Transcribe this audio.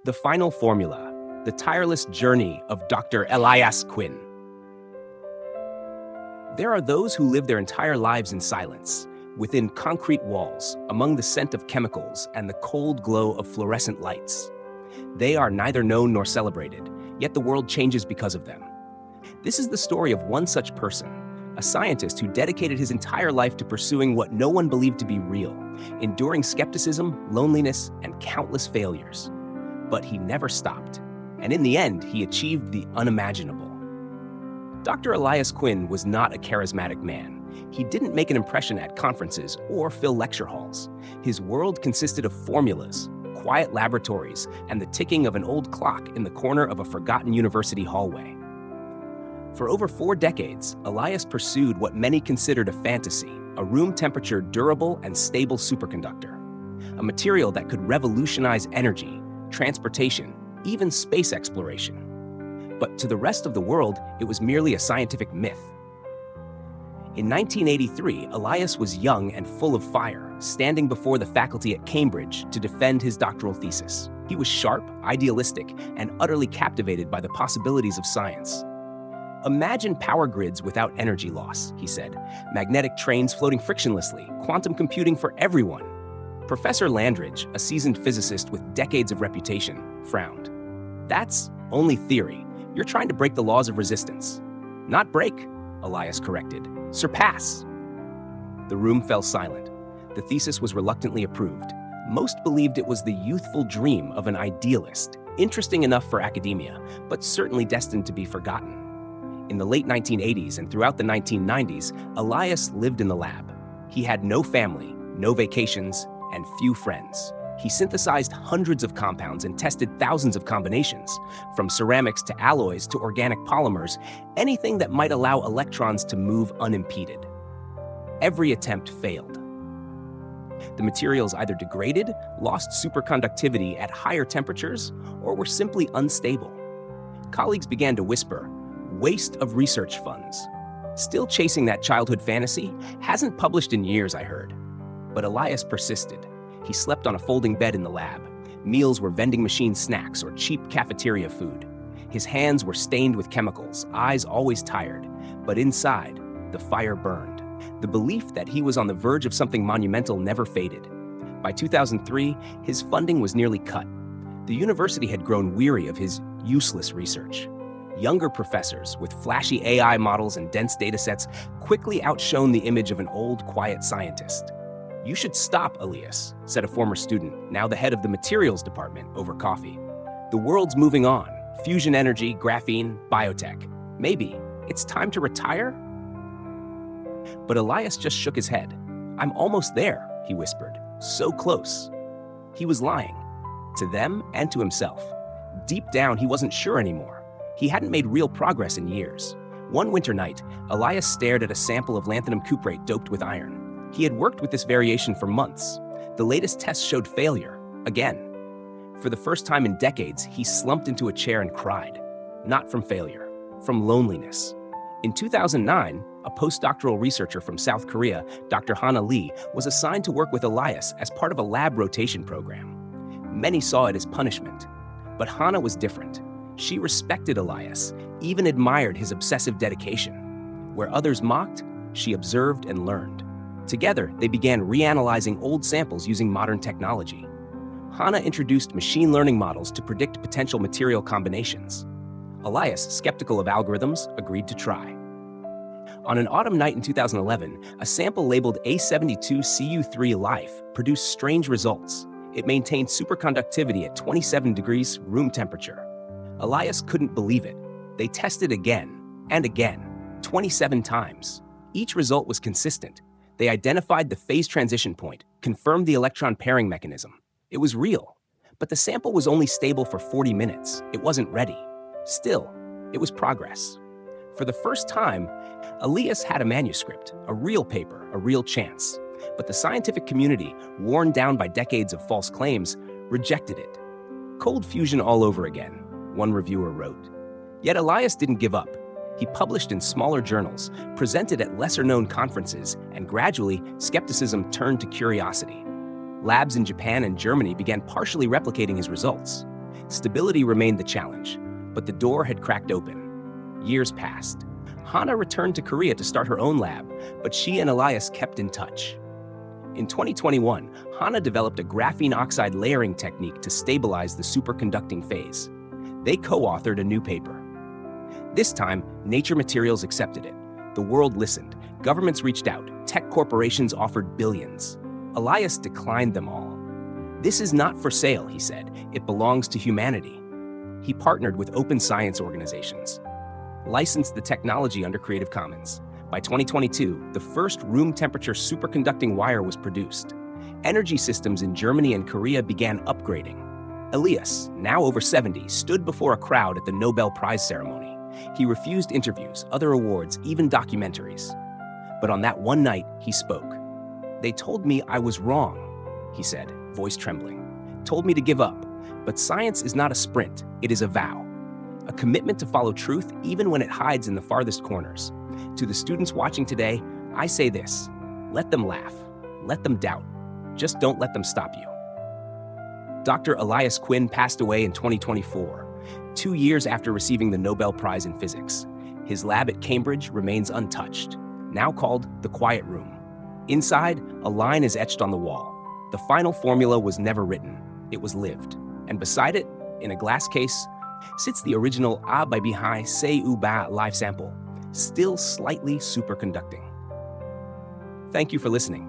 The Final Formula, the tireless journey of Dr. Elias Quinn. There are those who live their entire lives in silence, within concrete walls, among the scent of chemicals and the cold glow of fluorescent lights. They are neither known nor celebrated, yet the world changes because of them. This is the story of one such person, a scientist who dedicated his entire life to pursuing what no one believed to be real, enduring skepticism, loneliness, and countless failures. But he never stopped, and in the end, he achieved the unimaginable. Dr. Elias Quinn was not a charismatic man. He didn't make an impression at conferences or fill lecture halls. His world consisted of formulas, quiet laboratories, and the ticking of an old clock in the corner of a forgotten university hallway. For over 4 decades, Elias pursued what many considered a fantasy, a room-temperature, durable, and stable superconductor, a material that could revolutionize energy, transportation, even space exploration. But to the rest of the world, it was merely a scientific myth. In 1983, Elias was young and full of fire, standing before the faculty at Cambridge to defend his doctoral thesis. He was sharp, idealistic, and utterly captivated by the possibilities of science. "Imagine power grids without energy loss," he said. "Magnetic trains floating frictionlessly, quantum computing for everyone." Professor Landridge, a seasoned physicist with decades of reputation, frowned. "That's only theory. You're trying to break the laws of resistance." "Not break," Elias corrected. "Surpass." The room fell silent. The thesis was reluctantly approved. Most believed it was the youthful dream of an idealist, interesting enough for academia, but certainly destined to be forgotten. In the late 1980s and throughout the 1990s, Elias lived in the lab. He had no family, no vacations, and few friends. He synthesized hundreds of compounds and tested thousands of combinations, from ceramics to alloys to organic polymers, anything that might allow electrons to move unimpeded. Every attempt failed. The materials either degraded, lost superconductivity at higher temperatures, or were simply unstable. Colleagues began to whisper, "Waste of research funds." "Still chasing that childhood fantasy? Hasn't published in years, I heard." But Elias persisted. He slept on a folding bed in the lab. Meals were vending machine snacks or cheap cafeteria food. His hands were stained with chemicals, eyes always tired. But inside, the fire burned. The belief that he was on the verge of something monumental never faded. By 2003, his funding was nearly cut. The university had grown weary of his useless research. Younger professors with flashy AI models and dense datasets quickly outshone the image of an old, quiet scientist. "You should stop, Elias," said a former student, now the head of the materials department, over coffee. "The world's moving on. Fusion energy, graphene, biotech. Maybe it's time to retire?" But Elias just shook his head. "I'm almost there," he whispered. "So close." He was lying. To them and to himself. Deep down, he wasn't sure anymore. He hadn't made real progress in years. One winter night, Elias stared at a sample of lanthanum cuprate doped with iron. He had worked with this variation for months. The latest tests showed failure, again. For the first time in decades, he slumped into a chair and cried. Not from failure, from loneliness. In 2009, a postdoctoral researcher from South Korea, Dr. Hana Lee, was assigned to work with Elias as part of a lab rotation program. Many saw it as punishment, but Hana was different. She respected Elias, even admired his obsessive dedication. Where others mocked, she observed and learned. Together, they began reanalyzing old samples using modern technology. Hana introduced machine learning models to predict potential material combinations. Elias, skeptical of algorithms, agreed to try. On an autumn night in 2011, a sample labeled A72CU3 Life produced strange results. It maintained superconductivity at 27 degrees room temperature. Elias couldn't believe it. They tested again and again, 27 times. Each result was consistent. They identified the phase transition point, confirmed the electron pairing mechanism. It was real, but the sample was only stable for 40 minutes. It wasn't ready. Still, it was progress. For the first time, Elias had a manuscript, a real paper, a real chance. But the scientific community, worn down by decades of false claims, rejected it. "Cold fusion all over again," one reviewer wrote. Yet Elias didn't give up. He published in smaller journals, presented at lesser-known conferences, and gradually, skepticism turned to curiosity. Labs in Japan and Germany began partially replicating his results. Stability remained the challenge, but the door had cracked open. Years passed. Hana returned to Korea to start her own lab, but she and Elias kept in touch. In 2021, Hana developed a graphene oxide layering technique to stabilize the superconducting phase. They co-authored a new paper. This time, Nature Materials accepted it. The world listened. Governments reached out. Tech corporations offered billions. Elias declined them all. "This is not for sale," he said. "It belongs to humanity." He partnered with open science organizations, licensed the technology under Creative Commons. By 2022, the first room-temperature superconducting wire was produced. Energy systems in Germany and Korea began upgrading. Elias, now over 70, stood before a crowd at the Nobel Prize ceremony. He refused interviews, other awards, even documentaries. But on that one night, he spoke. "They told me I was wrong," he said, voice trembling. "Told me to give up. But science is not a sprint, it is a vow. A commitment to follow truth even when it hides in the farthest corners. To the students watching today, I say this: let them laugh, let them doubt, just don't let them stop you." Dr. Elias Quinn passed away in 2024, 2 years after receiving the Nobel Prize in Physics. His lab at Cambridge remains untouched, now called the Quiet Room. Inside, a line is etched on the wall. The final formula was never written, it was lived. And beside it, in a glass case, sits the original A by Bihai Se U Ba live sample, still slightly superconducting. Thank you for listening.